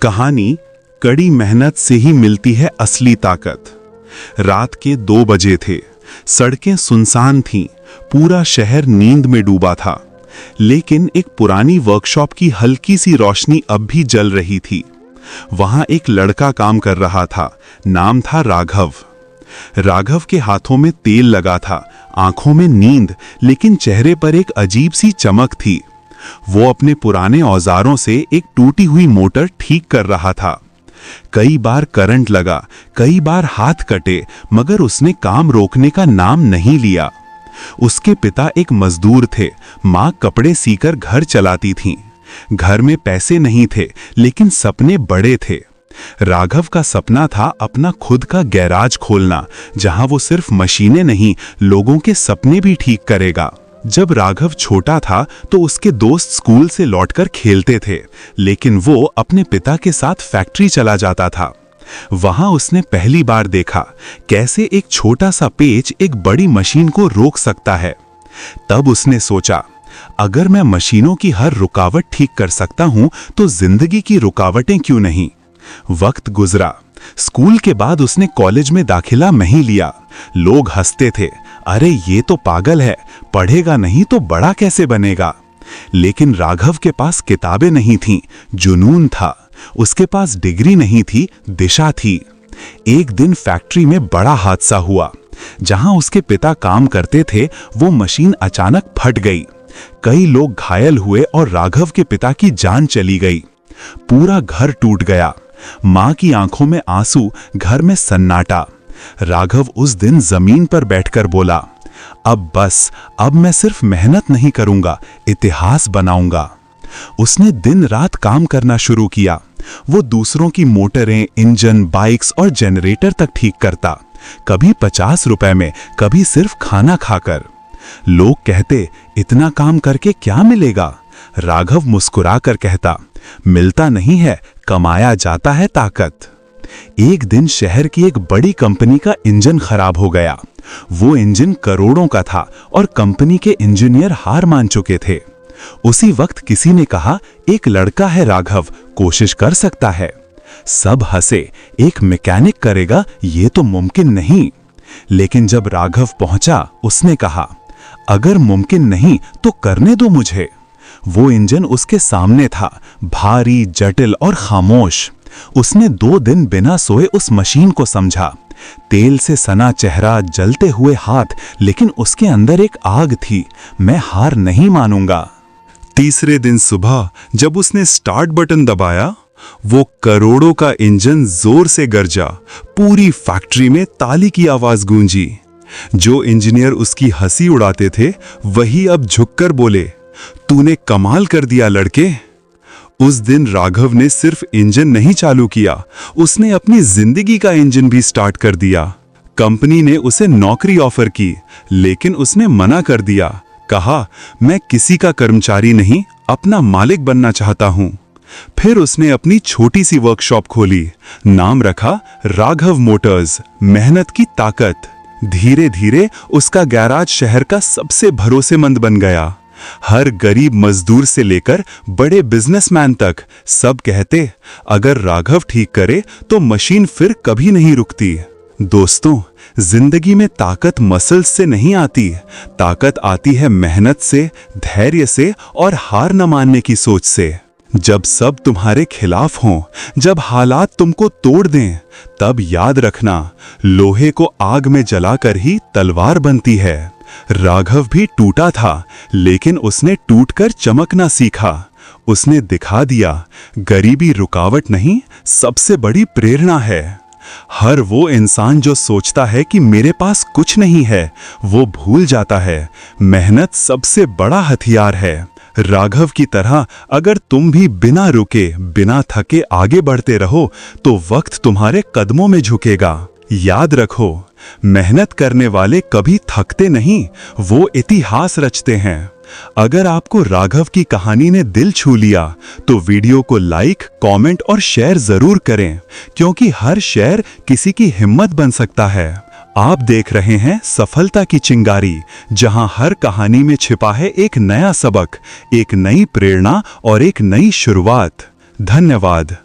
कहानी कड़ी मेहनत से ही मिलती है असली ताकत। रात के 2 बजे थे। सड़कें सुनसान थीं, पूरा शहर नींद में डूबा था। लेकिन एक पुरानी वर्कशॉप की हल्की सी रोशनी अब भी जल रही थी। वहां एक लड़का काम कर रहा था। नाम था राघव। राघव के हाथों में तेल लगा था, आंखों में नींद, लेकिन चेहरे पर एक अजीब सी चमक थी। वो अपने पुराने औजारों से एक टूटी हुई मोटर ठीक कर रहा था। कई बार करंट लगा, कई बार हाथ कटे, मगर उसने काम रोकने का नाम नहीं लिया। उसके पिता एक मजदूर थे, माँ कपड़े सीकर घर चलाती थीं। घर में पैसे नहीं थे, लेकिन सपने बड़े थे। राघव का सपना था अपना खुद का गैराज खोलना, जहां वो सिर्फ मशीनें नहीं, लोगों के सपने भी ठीक करेगा। जब राघव छोटा था तो उसके दोस्त स्कूल से लौटकर खेलते थे, लेकिन वो अपने पिता के साथ फैक्ट्री चला जाता था। वहां उसने पहली बार देखा कैसे एक छोटा सा पेच एक बड़ी मशीन को रोक सकता है। तब उसने सोचा, अगर मैं मशीनों की हर रुकावट ठीक कर सकता हूं तो जिंदगी की रुकावटें क्यों नहीं। वक्त गुजरा। स्कूल के बाद उसने कॉलेज में दाखिला नहीं लिया। लोग हंसते थे, अरे ये तो पागल है, पढ़ेगा नहीं तो बड़ा कैसे बनेगा। लेकिन राघव के पास किताबें नहीं थीं, जुनून था। उसके पास डिग्री नहीं थी, दिशा थी। एक दिन फैक्ट्री में बड़ा हादसा हुआ। जहां उसके पिता काम करते थे, वो मशीन अचानक फट गई। कई लोग घायल हुए और राघव के पिता की जान चली गई। पूरा घर टूट गया। मां की आंखों में आंसू, घर में सन्नाटा। राघव उस दिन जमीन पर बैठकर बोला, अब बस, अब मैं सिर्फ मेहनत नहीं करूंगा, इतिहास बनाऊंगा। उसने दिन रात काम करना शुरू किया। वो दूसरों की मोटरें, इंजन, बाइक्स और जनरेटर तक ठीक करता, कभी 50 रुपए में, कभी सिर्फ खाना खाकर। लोग कहते, इतना काम करके क्या मिलेगा? राघव मुस्कुराकर कहता, मिलता नहीं है, कमाया जाता है ताकत। एक दिन शहर की एक बड़ी कंपनी का इंजन खराब हो गया। वो इंजन करोड़ों का था और कंपनी के इंजीनियर हार मान चुके थे। उसी वक्त किसी ने कहा, एक लड़का है राघव, कोशिश कर सकता है। सब हंसे, एक मैकेनिक करेगा, ये तो मुमकिन नहीं। लेकिन जब राघव पहुंचा, उसने कहा, अगर मुमकिन नहीं तो करने दो मुझे। वो इंजन उसके सामने था, भारी, जटिल और खामोश। उसने 2 दिन बिना सोए उस मशीन को समझा। तेल से सना चेहरा, जलते हुए हाथ, लेकिन उसके अंदर एक आग थी, मैं हार नहीं मानूंगा। तीसरे दिन सुबह जब उसने स्टार्ट बटन दबाया, वो करोड़ों का इंजन जोर से गरजा। पूरी फैक्ट्री में ताली की आवाज गूंजी। जो इंजीनियर उसकी हंसी उड़ाते थे, वही अब झुककर बोले, तूने कमाल कर दिया लड़के। उस दिन राघव ने सिर्फ इंजन नहीं चालू किया, उसने अपनी जिंदगी का इंजन भी स्टार्ट कर दिया। कंपनी ने उसे नौकरी ऑफर की, लेकिन उसने मना कर दिया। कहा, मैं किसी का कर्मचारी नहीं, अपना मालिक बनना चाहता हूं। फिर उसने अपनी छोटी सी वर्कशॉप खोली। नाम रखा राघव मोटर्स, मेहनत की ताकत। धीरे धीरे उसका गैराज शहर का सबसे भरोसेमंद बन गया। हर गरीब मजदूर से लेकर बड़े बिजनेसमैन तक सब कहते, अगर राघव ठीक करे तो मशीन फिर कभी नहीं रुकती। दोस्तों, जिंदगी में ताकत मसल्स से नहीं आती, ताकत आती है मेहनत से, धैर्य से और हार न मानने की सोच से। जब सब तुम्हारे खिलाफ हों, जब हालात तुमको तोड़ दें, तब याद रखना, लोहे को आग में जलाकर ही तलवार बनती है। राघव भी टूटा था, लेकिन उसने टूटकर चमकना सीखा। उसने दिखा दिया, गरीबी रुकावट नहीं, सबसे बड़ी प्रेरणा है। हर वो इंसान जो सोचता है कि मेरे पास कुछ नहीं है, वो भूल जाता है, मेहनत सबसे बड़ा हथियार है। राघव की तरह अगर तुम भी बिना रुके, बिना थके आगे बढ़ते रहो, तो वक्त तुम्हारे कदमों में झुकेगा। याद रखो, मेहनत करने वाले कभी थकते नहीं, वो इतिहास रचते हैं। अगर आपको राघव की कहानी ने दिल छू लिया, तो वीडियो को लाइक, कमेंट और शेयर जरूर करें, क्योंकि हर शेयर किसी की हिम्मत बन सकता है। आप देख रहे हैं सफलता की चिंगारी, जहां हर कहानी में छिपा है एक नया सबक, एक नई प्रेरणा और एक नई शुरुआत। धन्यवाद।